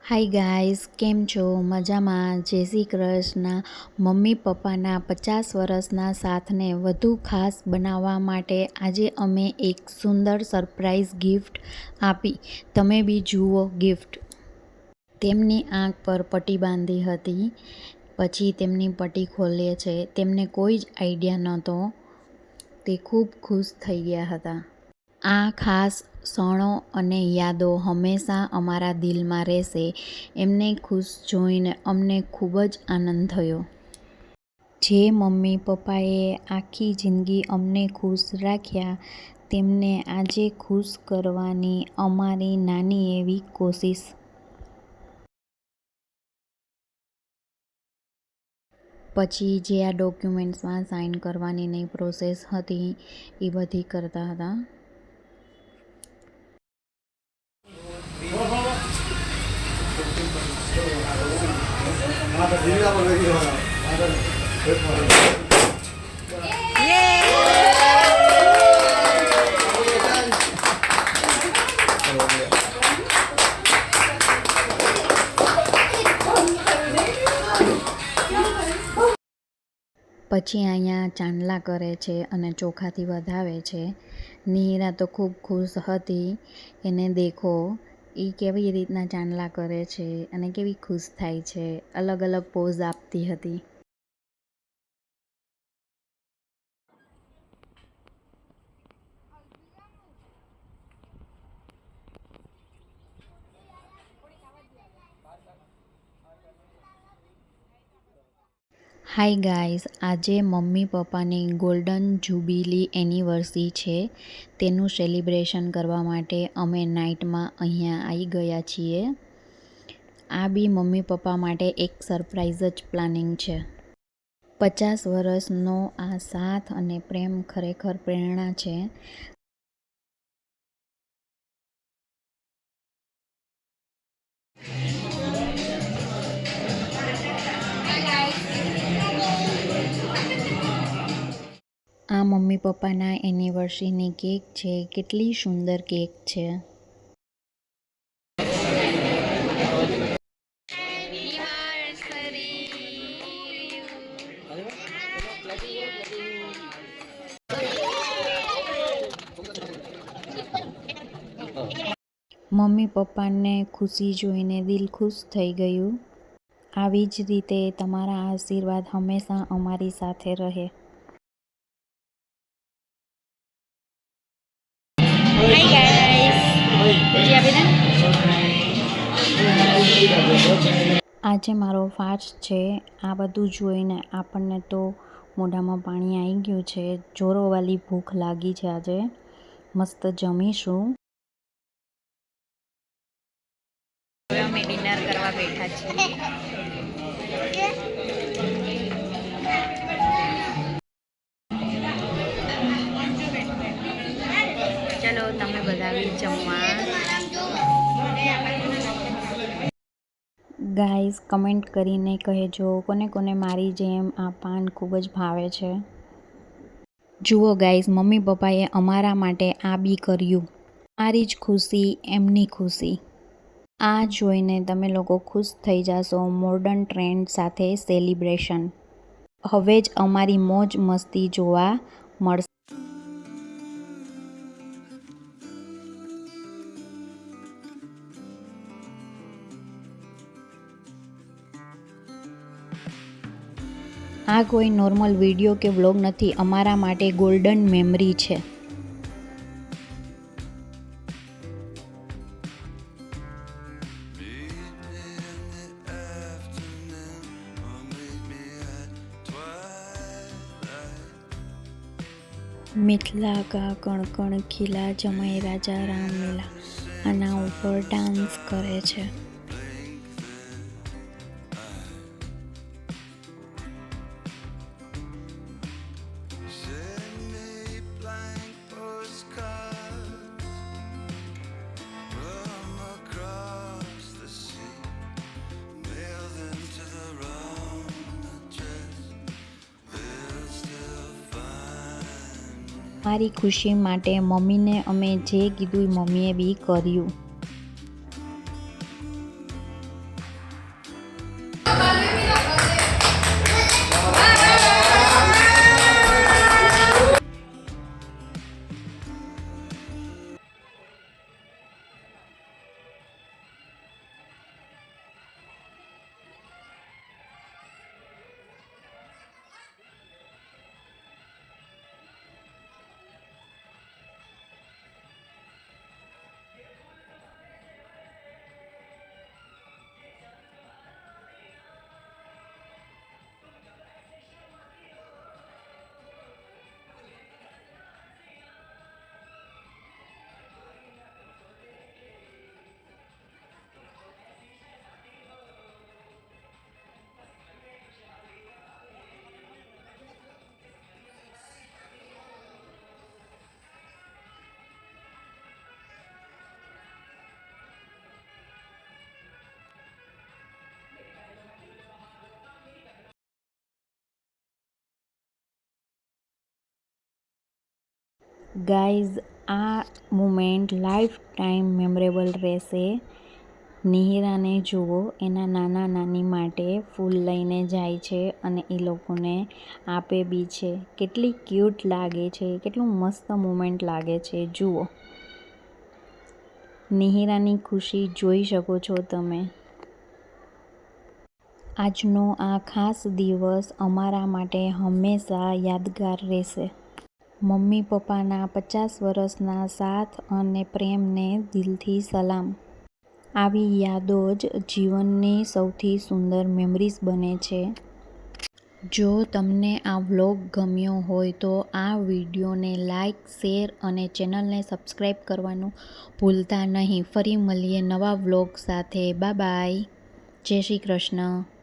Hi guys, કેમ છો? મજામાં? જય શ્રી કૃષ્ણ. મમ્મી પપ્પાના 50 વર્ષના સાથને વધુ ખાસ બનાવવા માટે આજે અમે એક સુંદર સરપ્રાઈઝ ગિફ્ટ આપી. તમે બી જુઓ ગિફ્ટ. તેમની આંખ પર પટ્ટી બાંધી હતી. પછી તેમની પટ્ટી ખોલે છે. તેમને કોઈ જ આઈડિયા નહોતો. તે ખૂબ ખુશ થઈ ગયા હતા. આ ખાસ ક્ષણો અને યાદો હંમેશા અમારા દિલમાં રહેશે. એમને ખુશ જોઈને અમને ખૂબ જ આનંદ થયો. જે મમ્મી પપ્પાએ આખી જિંદગી અમને ખુશ રાખ્યા, તેમને આજે ખુશ કરવાની અમારી નાની એવી કોશિશ. પછી જે આ ડોક્યુમેન્ટ્સમાં સાઇન કરવાની પ્રોસેસ હતી એ બધી કરતા હતા. પછી અહીંયા ચાંદલા કરે છે અને ચોખાથી વધાવે છે. નીરા તો ખૂબ ખુશ હતી. એને દેખો એ કેવી રીતના ચાંદલા કરે છે અને કેવી ખુશ થાય છે. અલગ અલગ પોઝ આપતી હતી. હાય ગાઈસ, આજે મમ્મી પપ્પાની ગોલ્ડન જ્યુબિલી એનિવર્સરી છે. તેનું સેલિબ્રેશન કરવા માટે અમે નાઇટમાં અહીંયા આવી ગયા છીએ. આ બી મમ્મી પપ્પા માટે એક સરપ્રાઈઝ જ પ્લાનિંગ છે. 50 વર્ષનો આ સાથ અને પ્રેમ ખરેખર પ્રેરણા છે. આ મમ્મી પપ્પાના એનિવર્સરીની કેક છે. કેટલી સુંદર કેક છે. મમ્મી પપ્પાને ખુશી જોઈને દિલ ખુશ થઈ ગયું. આવી જ રીતે તમારા આશીર્વાદ હંમેશા અમારી સાથે રહે. આજે મારો ફાસ્ટ છે. આ બધું જોઈને આપણને તો મોઢામાં પાણી આવી ગયું છે. જોરોવાળી ભૂખ લાગી છે. આજે મસ્ત જમીશું. હવે અમે ડિનર કરવા બેઠા છીએ. ચલો તમે બધા બી જમવા. ગાઈઝ, કમેન્ટ કરીને કહેજો કોને કોને મારી જેમ આ પાન ખૂબ જ ભાવે છે. જુઓ ગાઈઝ, મમ્મી પપ્પાએ અમારા માટે આ બી કર્યું. મારી જ ખુશી એમની ખુશી. આ જોઈને તમે લોકો ખુશ થઈ જશો. મોર્ડન ટ્રેન્ડ સાથે સેલિબ્રેશન. હવે જ અમારી મોજ મસ્તી જોવા મળશે. આ કોઈ નોર્મલ વિડીયો કે વ્લોગ નથી. અમારા માટે ગોલ્ડન મેમરી છે. મિથિલા કા કણ કણ ખીલા, જમાઈ રાજા રામ મિલા. આના ઉપર ડાન્સ કરે છે. મારી ખુશી માટે મમ્મીને અમે જે કીધું મમ્મીએ બી કર્યું. ગાઈઝ, આ મુમેન્ટ લાઈફ ટાઈમ મેમોરેબલ રહેશે. નિહિરાને જુઓ, એના નાના નાની માટે ફૂલ લઈને જાય છે અને એ લોકોને આપે બી છે. કેટલી ક્યુટ લાગે છે, કેટલું મસ્ત મુમેન્ટ લાગે છે. જુઓ, નિહિરાની ખુશી જોઈ શકો છો તમે. આજનો આ ખાસ દિવસ અમારા માટે હંમેશા યાદગાર રહેશે. મમ્મી પપ્પાના 50 વર્ષના સાથ અને પ્રેમને દિલથી સલામ. આવી યાદો જ જીવનની સૌથી સુંદર મેમરીઝ બને છે. જો તમને આ વ્લોગ ગમ્યો હોય તો આ વિડીયોને લાઈક, શેર અને ચેનલને સબસ્ક્રાઈબ કરવાનું ભૂલતા નહીં. ફરી મળીએ નવા વ્લોગ સાથે. Bye bye. જય શ્રી કૃષ્ણ.